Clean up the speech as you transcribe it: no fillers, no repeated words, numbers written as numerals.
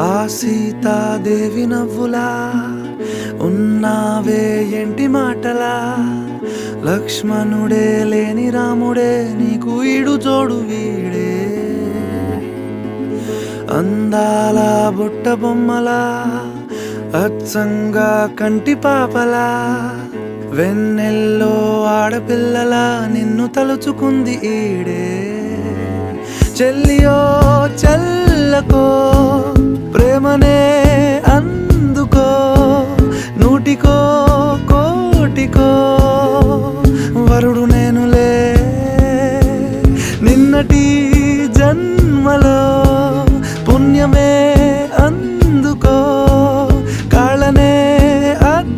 ఆ సీతాదేవి నవ్వులా ఉన్నావే ఎంటి మాటలా, లక్ష్మణుడే లేని రాముడే నీకు ఈడు జోడు వీడే. అందాల బుట్ట బొమ్మలా అచ్చంగా కంటి పాపలా, వెన్నెల్లో ఆడపిల్లలా నిన్ను తలుచుకుంది ఈడే. చెల్లియో చల్లకో ప్రేమనే అందుకో, నూటికో